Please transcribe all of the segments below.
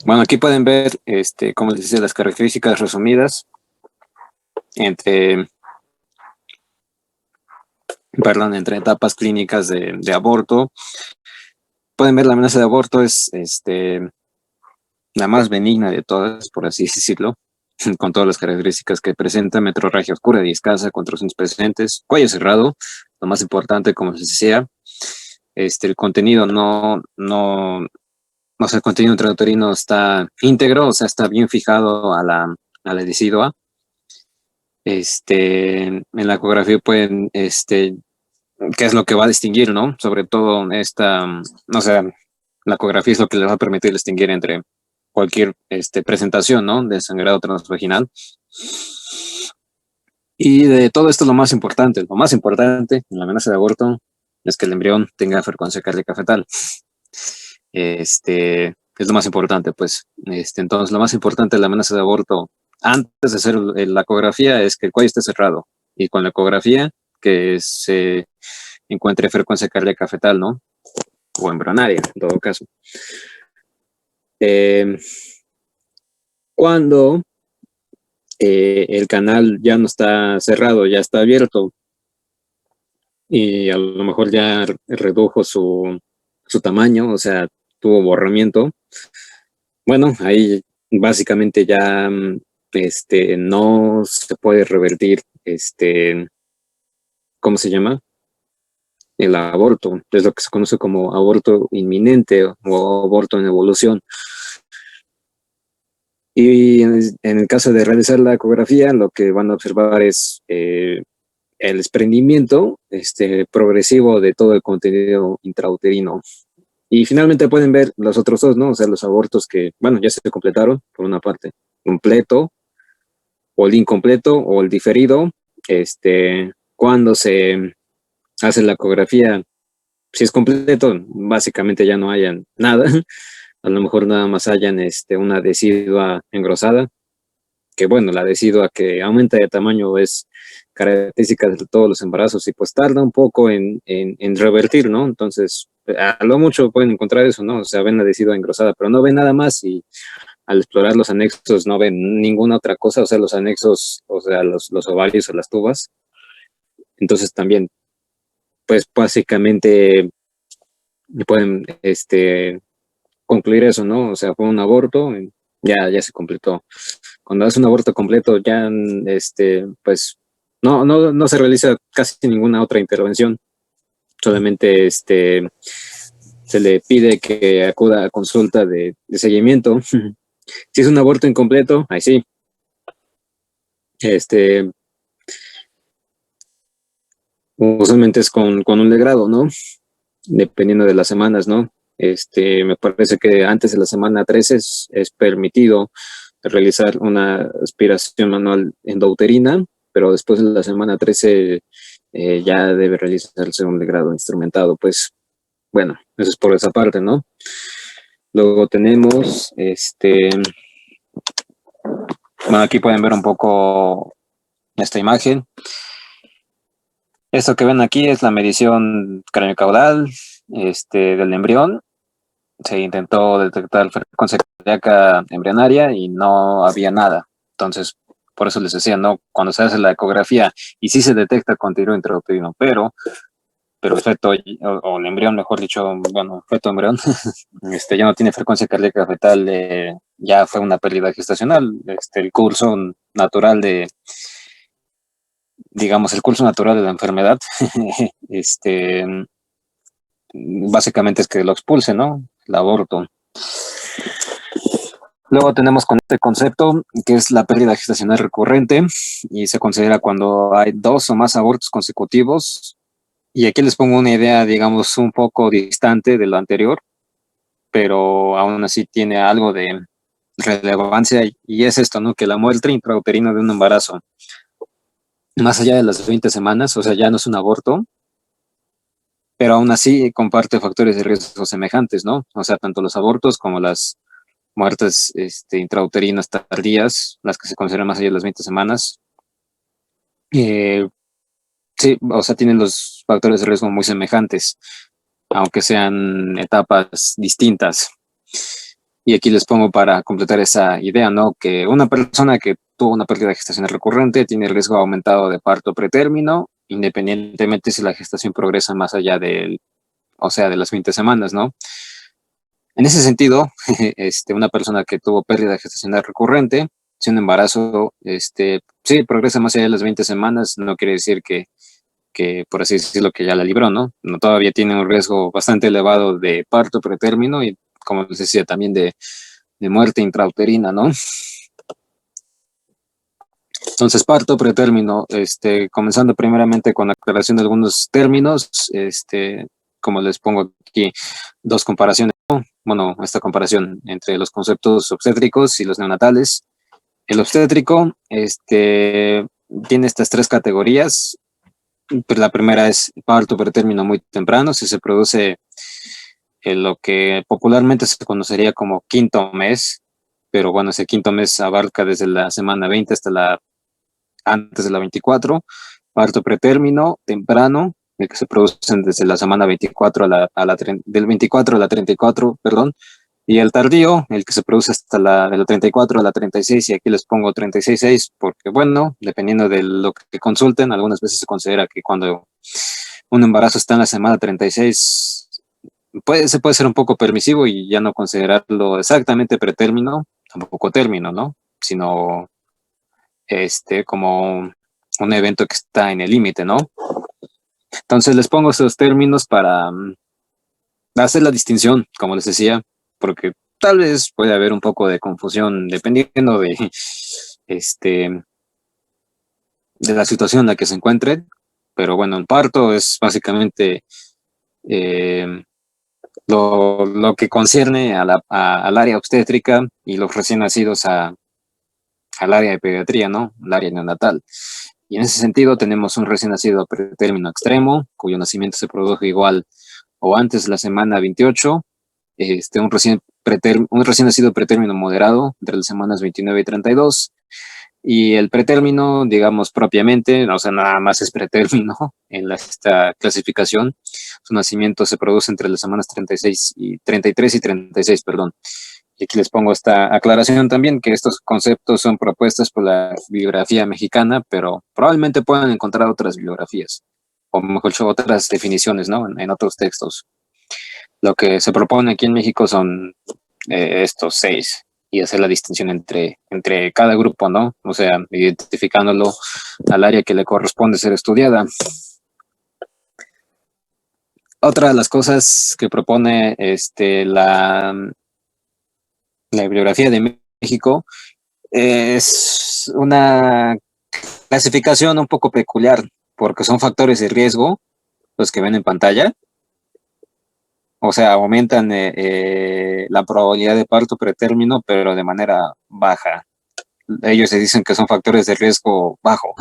Bueno, aquí pueden ver, como les decía, las características resumidas entre, entre etapas clínicas de aborto. Pueden ver la amenaza de aborto es la más benigna de todas, por así decirlo, con todas las características que presenta: metrorragia oscura y escasa, contracciones presentes, cuello cerrado, lo más importante, como les decía. El contenido o sea, el contenido intrauterino está íntegro, o sea, está bien fijado a la decidua. En la ecografía pueden, qué es lo que va a distinguir, ¿no? Sobre todo o sea, la ecografía es lo que les va a permitir distinguir entre cualquier presentación, ¿no? De sangrado transvaginal. Y de todo esto lo más importante en la amenaza de aborto es que el embrión tenga frecuencia cardíaca fetal. Es lo más importante, pues. Entonces, lo más importante de la amenaza de aborto antes de hacer la ecografía es que el cuello esté cerrado, y con la ecografía que se encuentre frecuencia cardíaca fetal, ¿no? O embrionaria, en todo caso. Cuando el canal ya no está cerrado, ya está abierto, y a lo mejor ya redujo su tamaño, o sea, tuvo borramiento, bueno, ahí básicamente ya no se puede revertir, ¿cómo se llama? El aborto. Es lo que se conoce como aborto inminente o aborto en evolución. Y en el caso de realizar la ecografía, lo que van a observar es el desprendimiento progresivo de todo el contenido intrauterino. Y finalmente pueden ver los otros dos, ¿no? O sea, los abortos que, bueno, ya se completaron, por una parte, completo, o el incompleto, o el diferido. Cuando se hace la ecografía, si es completo, básicamente ya no hayan nada. A lo mejor nada más hayan una decidua engrosada, que bueno, la decidua que aumenta de tamaño es característica de todos los embarazos, y pues tarda un poco en revertir, ¿no? Entonces, a lo mucho pueden encontrar eso, ¿no? O sea, ven la decidua engrosada, pero no ven nada más, y al explorar los anexos no ven ninguna otra cosa, o sea, los anexos, o sea, los ovarios o las tubas. Entonces también, pues básicamente pueden concluir eso, ¿no? O sea, fue un aborto, ya se completó. Cuando hace un aborto completo, ya pues no se realiza casi ninguna otra intervención. Solamente se le pide que acuda a consulta de seguimiento. Si es un aborto incompleto, ahí sí. Usualmente es con un legrado, ¿no? Dependiendo de las semanas, ¿no? Me parece que antes de la semana 13 es permitido realizar una aspiración manual endouterina, pero después de la semana 13 ya debe realizarse un legrado instrumentado. Pues bueno, eso es por esa parte, ¿no? Luego tenemos, bueno, aquí pueden ver un poco esta imagen. Esto que ven aquí es la medición craneocaudal del embrión. Se intentó detectar frecuencia cardíaca embrionaria y no había nada. Entonces, por eso les decía, ¿no? Cuando se hace la ecografía y sí se detecta contenido intrauterino, pero el feto, o el embrión, mejor dicho, bueno, feto embrión, ya no tiene frecuencia cardíaca fetal, ya fue una pérdida gestacional. El curso natural digamos, el curso natural de la enfermedad, básicamente es que lo expulse, ¿no? El aborto. Luego tenemos con este concepto, que es la pérdida gestacional recurrente, y se considera cuando hay 2 o más abortos consecutivos. Y aquí les pongo una idea, digamos, un poco distante de lo anterior, pero aún así tiene algo de relevancia, y es esto, ¿no? Que la muerte intrauterina de un embarazo, más allá de las 20 semanas, o sea, ya no es un aborto, pero aún así comparte factores de riesgo semejantes, ¿no? O sea, tanto los abortos como las muertes intrauterinas tardías, las que se consideran más allá de las 20 semanas, sí, o sea, tienen los factores de riesgo muy semejantes, aunque sean etapas distintas. Y aquí les pongo para completar esa idea, ¿no? Que una persona que tuvo una pérdida gestacional recurrente tiene riesgo aumentado de parto pretérmino, independientemente si la gestación progresa más allá del, o sea, de las 20 semanas, ¿no? En ese sentido, una persona que tuvo pérdida gestacional recurrente, si un embarazo, sí, progresa más allá de las 20 semanas, no quiere decir que, por así decirlo, que ya la libró, ¿no? No, todavía tiene un riesgo bastante elevado de parto pretérmino y, como les decía, también de muerte intrauterina, ¿no? Entonces, parto pretérmino, comenzando primeramente con la aclaración de algunos términos, como les pongo aquí, dos comparaciones, ¿no? Bueno, esta comparación entre los conceptos obstétricos y los neonatales. El obstétrico, tiene estas tres categorías. Pues la primera es parto pretérmino muy temprano, si se produce en lo que popularmente se conocería como quinto mes, pero bueno, ese quinto mes abarca desde la semana 20 hasta antes de la 24, parto pretérmino temprano, el que se producen desde la semana 24 del 24 a la 34, perdón, y el tardío, el que se produce hasta de la 34 a la 36, y aquí les pongo 36.6 porque, bueno, dependiendo de lo que consulten, algunas veces se considera que cuando un embarazo está en la semana 36, se puede ser un poco permisivo y ya no considerarlo exactamente pretérmino, tampoco término, ¿no? Sino como un evento que está en el límite, ¿no? Entonces les pongo esos términos para hacer la distinción, como les decía, porque tal vez puede haber un poco de confusión dependiendo este, de la situación en la que se encuentre, pero bueno, el parto es básicamente eh, lo que concierne al área obstétrica y los recién nacidos al área de pediatría, ¿no? Al área neonatal. Y en ese sentido tenemos un recién nacido a pretérmino extremo, cuyo nacimiento se produjo igual o antes de la semana 28, un recién nacido pretérmino moderado entre las semanas 29 y 32, y el pretérmino, digamos propiamente, o sea, nada más es pretérmino en esta clasificación. Su nacimiento se produce entre las semanas 33 y 36, perdón. Y aquí les pongo esta aclaración también, que estos conceptos son propuestas por la bibliografía mexicana, pero probablemente puedan encontrar otras bibliografías, o mejor dicho, otras definiciones, ¿no? En otros textos. Lo que se propone aquí en México son estos seis y hacer la distinción entre cada grupo, ¿no? O sea, identificándolo al área que le corresponde ser estudiada. Otra de las cosas que propone la bibliografía de México es una clasificación un poco peculiar, porque son factores de riesgo los que ven en pantalla. O sea, aumentan la probabilidad de parto pretérmino, pero de manera baja. Ellos se dicen que son factores de riesgo bajo.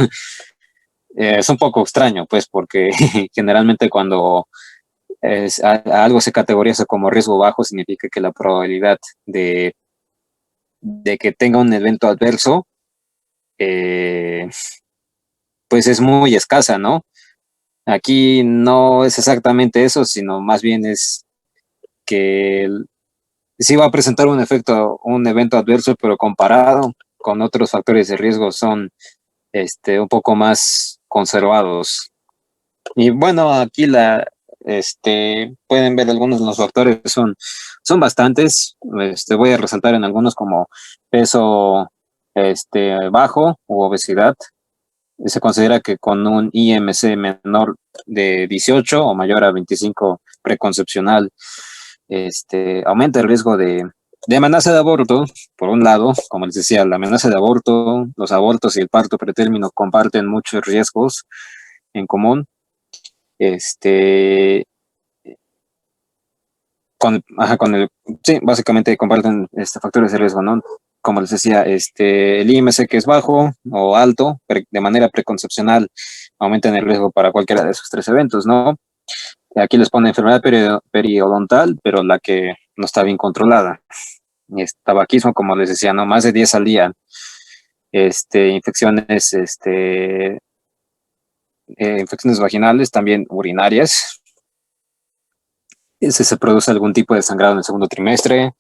Es un poco extraño, pues, porque generalmente cuando algo se categoriza como riesgo bajo, significa que la probabilidad de que tenga un evento adverso, eh, pues es muy escasa, ¿no? Aquí no es exactamente eso, sino más bien es que sí va a presentar un evento adverso, pero comparado con otros factores de riesgo son un poco más conservados. Y bueno, aquí pueden ver algunos de los factores, son bastantes. Voy a resaltar en algunos como peso bajo u obesidad. Se considera que con un IMC menor de 18 o mayor a 25 preconcepcional, aumenta el riesgo de amenaza de aborto. Por un lado, como les decía, la amenaza de aborto, los abortos y el parto pretérmino comparten muchos riesgos en común. Sí, básicamente comparten factores de riesgo, ¿no? Como les decía, el IMC que es bajo o alto, de manera preconcepcional, aumenta el riesgo para cualquiera de esos tres eventos, ¿no? Aquí les pone enfermedad periodontal, pero la que no está bien controlada. Tabaquismo, como les decía, ¿no? Más de 10 al día. Infecciones, infecciones vaginales, también urinarias. Si se produce algún tipo de sangrado en el segundo trimestre,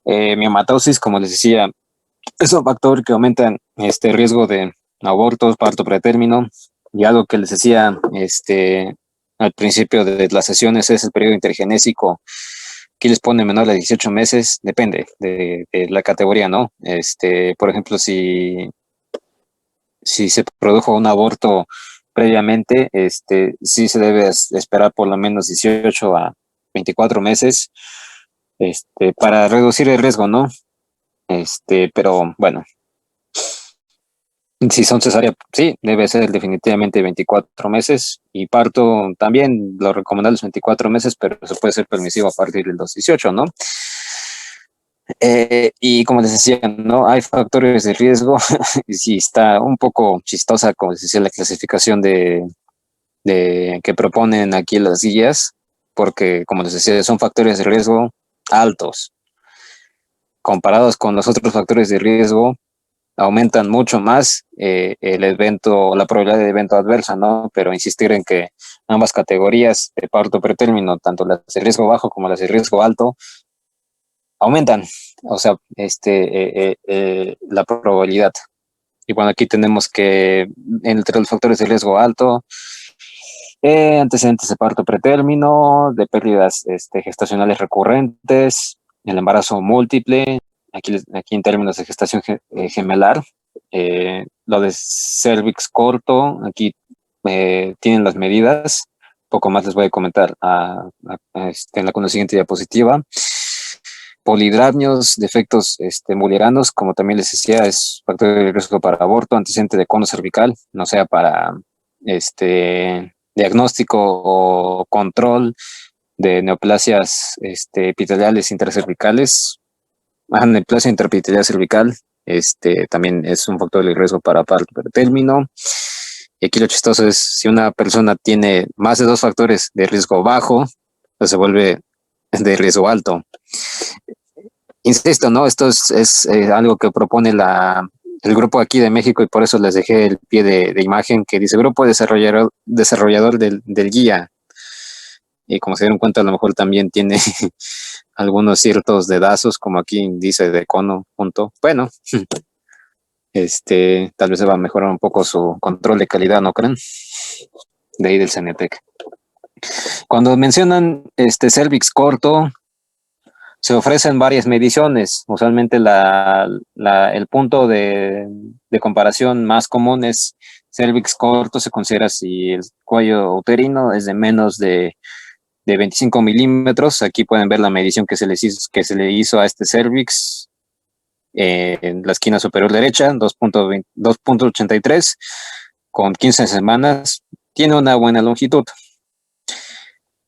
Miomatosis, como les decía, es un factor que aumenta este riesgo de abortos, parto pretérmino, y algo que les decía al principio de las sesiones es el periodo intergenésico. Aquí les pone menor de 18 meses, depende de la categoría, ¿no? Por ejemplo, si se produjo un aborto previamente, sí se debe esperar por lo menos 18 a 24 meses, para reducir el riesgo, ¿no? Pero bueno, si son cesárea, sí, debe ser definitivamente 24 meses y parto también, lo recomendable es 24 meses, pero se puede ser permisivo a partir de los 18, ¿no? Y como les decía, ¿no? Hay factores de riesgo y sí está un poco chistosa, como les decía, la clasificación de que proponen aquí las guías, porque como les decía, son factores de riesgo altos. Comparados con los otros factores de riesgo, aumentan mucho más el evento, la probabilidad de evento adversa, ¿no? Pero insistir en que ambas categorías de parto pretérmino, tanto las de riesgo bajo como las de riesgo alto, aumentan, o sea, la probabilidad. Y bueno, aquí tenemos que entre los factores de riesgo alto, antecedentes de parto pretérmino, de pérdidas gestacionales recurrentes, el embarazo múltiple, aquí en términos de gestación gemelar, lo de cervix corto, aquí tienen las medidas, poco más les voy a comentar en la siguiente diapositiva. Polidramios, defectos mulleranos, como también les decía, es factor de riesgo para aborto, antecedente de cono cervical, no sea para diagnóstico o control de neoplasias epiteliales intercervicales, neoplasia interepitelial cervical, también es un factor de riesgo para parto pretérmino. Y aquí lo chistoso es, si una persona tiene más de 2 factores de riesgo bajo, pues se vuelve de riesgo alto. Insisto, ¿no? Esto es algo que propone el grupo aquí de México y por eso les dejé el pie de imagen que dice grupo desarrollador del guía. Y como se dieron cuenta, a lo mejor también tiene algunos ciertos dedazos, como aquí dice de cono, punto. Bueno, tal vez se va a mejorar un poco su control de calidad, ¿no creen? De ahí del Cenetec. Cuando mencionan cervix corto, se ofrecen varias mediciones. Usualmente el punto de comparación más común es cervix corto, se considera si el cuello uterino es de menos de 25 milímetros. Aquí pueden ver la medición que se le hizo a este cervix en la esquina superior derecha, 2.83, con 15 semanas. Tiene una buena longitud.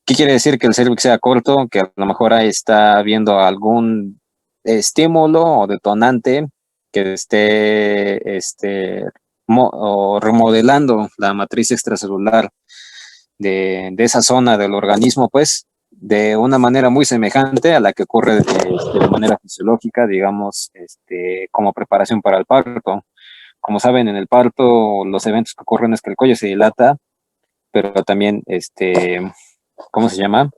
¿Qué quiere decir que el cervix sea corto? Que a lo mejor ahí está habiendo algún estímulo o detonante que esté o remodelando la matriz extracelular de esa zona del organismo, pues, de una manera muy semejante a la que ocurre de manera fisiológica, digamos, como preparación para el parto. Como saben, en el parto los eventos que ocurren es que el cuello se dilata, pero también, ¿cómo se llama?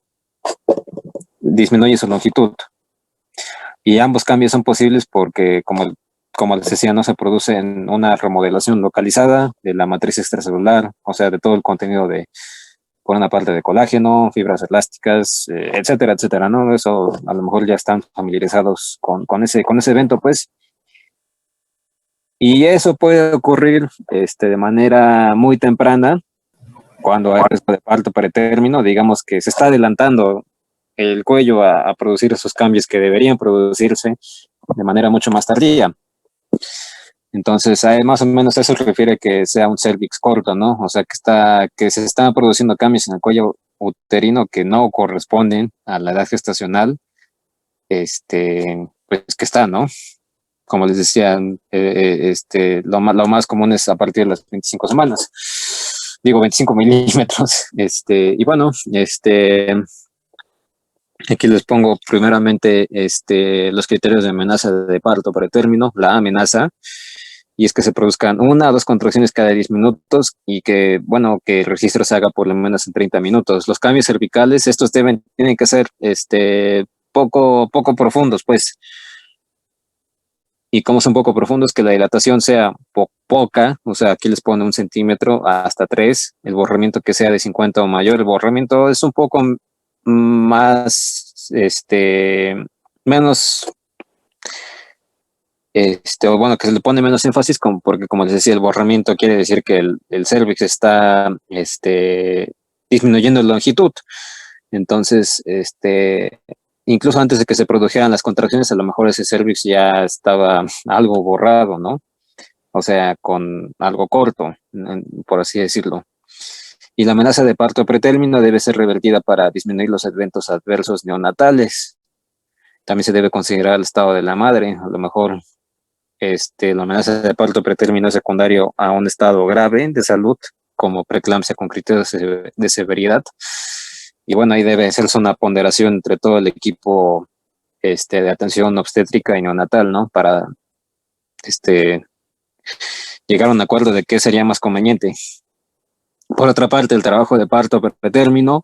Disminuye su longitud. Y ambos cambios son posibles porque, como les decía, no se produce una remodelación localizada de la matriz extracelular, o sea, de todo el contenido por una parte de colágeno, fibras elásticas, etcétera, etcétera, ¿no? Eso a lo mejor ya están familiarizados con ese evento, pues. Y eso puede ocurrir de manera muy temprana, cuando hay riesgo de parto pretérmino, digamos que se está adelantando el cuello a producir esos cambios que deberían producirse de manera mucho más tardía. Entonces, más o menos eso se refiere que sea un cervix corto, ¿no? O sea, que se están produciendo cambios en el cuello uterino que no corresponden a la edad gestacional, pues que está, ¿no? Como les decía, lo más común es a partir de las 25 semanas. Digo, 25 milímetros. Y bueno, aquí les pongo primeramente los criterios de amenaza de parto pretérmino, la amenaza, y es que se produzcan 1 o 2 contracciones cada 10 minutos y que, bueno, que el registro se haga por lo menos en 30 minutos. Los cambios cervicales, estos tienen que ser poco profundos, pues, y como son poco profundos, que la dilatación sea poca, o sea, aquí les pone 1 centímetro hasta 3, el borramiento que sea de 50 o mayor, el borramiento es un poco más, menos, o bueno, que se le pone menos énfasis, porque como les decía, el borramiento quiere decir que el cervix está, disminuyendo en longitud. Entonces, incluso antes de que se produjeran las contracciones, a lo mejor ese cervix ya estaba algo borrado, ¿no? O sea, con algo corto, por así decirlo. Y la amenaza de parto pretérmino debe ser revertida para disminuir los eventos adversos neonatales. También se debe considerar el estado de la madre. A lo mejor la amenaza de parto pretérmino es secundario a un estado grave de salud, como preeclampsia con criterios de severidad. Y bueno, ahí debe hacerse una ponderación entre todo el equipo de atención obstétrica y neonatal, ¿no? Para llegar a un acuerdo de qué sería más conveniente. Por otra parte, el trabajo de parto pretérmino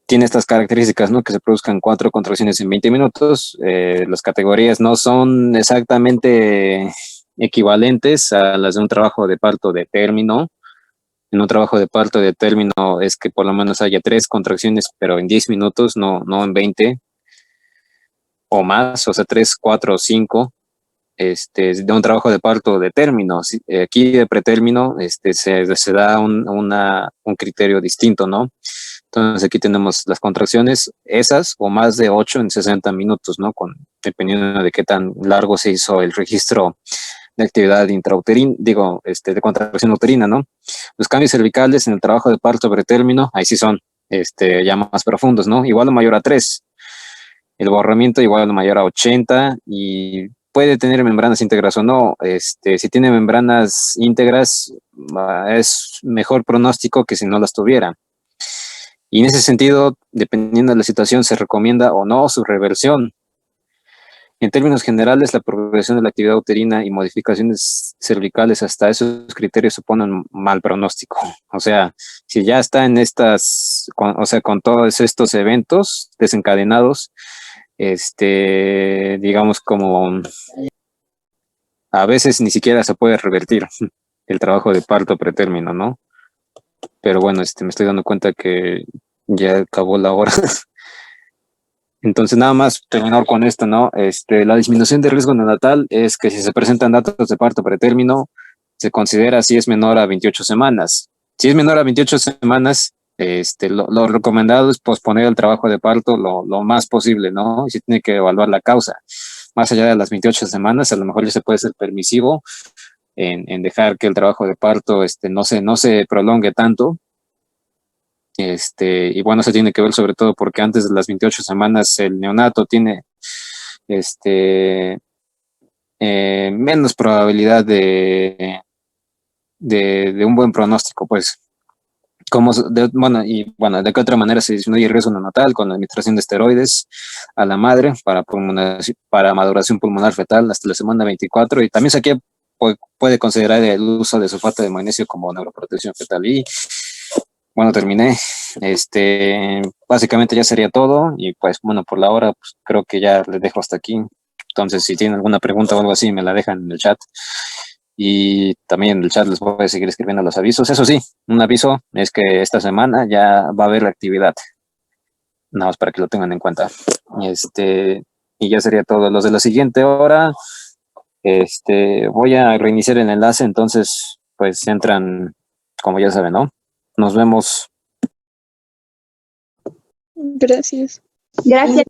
tiene estas características, ¿no? Que se produzcan 4 contracciones en 20 minutos. Las categorías no son exactamente equivalentes a las de un trabajo de parto de término. En un trabajo de parto de término es que por lo menos haya 3 contracciones, pero en 10 minutos, no en 20 o más, o sea, 3, 4 o 5. De un trabajo de parto de término. Aquí de pretérmino se da un criterio distinto, ¿no? Entonces aquí tenemos las contracciones, esas o más de 8 en 60 minutos, ¿no? Dependiendo de qué tan largo se hizo el registro de actividad intrauterina, de contracción uterina, ¿no? Los cambios cervicales en el trabajo de parto pretérmino, ahí sí son ya más profundos, ¿no? Igual o mayor a 3. El borramiento igual o mayor a 80 y puede tener membranas íntegras o no. Si tiene membranas íntegras, es mejor pronóstico que si no las tuviera. Y en ese sentido, dependiendo de la situación, se recomienda o no su reversión. En términos generales, la progresión de la actividad uterina y modificaciones cervicales hasta esos criterios suponen mal pronóstico. O sea, si ya está en con todos estos eventos desencadenados, digamos como a veces ni siquiera se puede revertir el trabajo de parto pretérmino, ¿no? Pero bueno, me estoy dando cuenta que ya acabó la hora. Entonces, nada más terminar con esto, ¿no? La disminución de riesgo neonatal es que si se presentan datos de parto pretérmino, se considera si es menor a 28 semanas. Si es menor a 28 semanas, lo recomendado es posponer el trabajo de parto lo más posible, ¿no? Y se tiene que evaluar la causa. Más allá de las 28 semanas, a lo mejor ya se puede ser permisivo en dejar que el trabajo de parto no se prolongue tanto. Y bueno, se tiene que ver sobre todo porque antes de las 28 semanas el neonato tiene menos probabilidad de un buen pronóstico, pues. ¿De qué otra manera se disminuye el riesgo neonatal? Con la administración de esteroides a la madre para maduración pulmonar fetal hasta la semana 24, y también se puede considerar el uso de sulfato de magnesio como neuroprotección fetal. Y bueno, terminé. Básicamente ya sería todo, y pues bueno, por la hora pues, creo que ya les dejo hasta aquí. Entonces, si tienen alguna pregunta o algo así, me la dejan en el chat. Y también en el chat les voy a seguir escribiendo los avisos. Eso sí, un aviso es que esta semana ya va a haber actividad. Nada más para que lo tengan en cuenta. Y ya sería todo. Los de la siguiente hora, voy a reiniciar el enlace, entonces pues entran, como ya saben, ¿no? Nos vemos. Gracias. Gracias.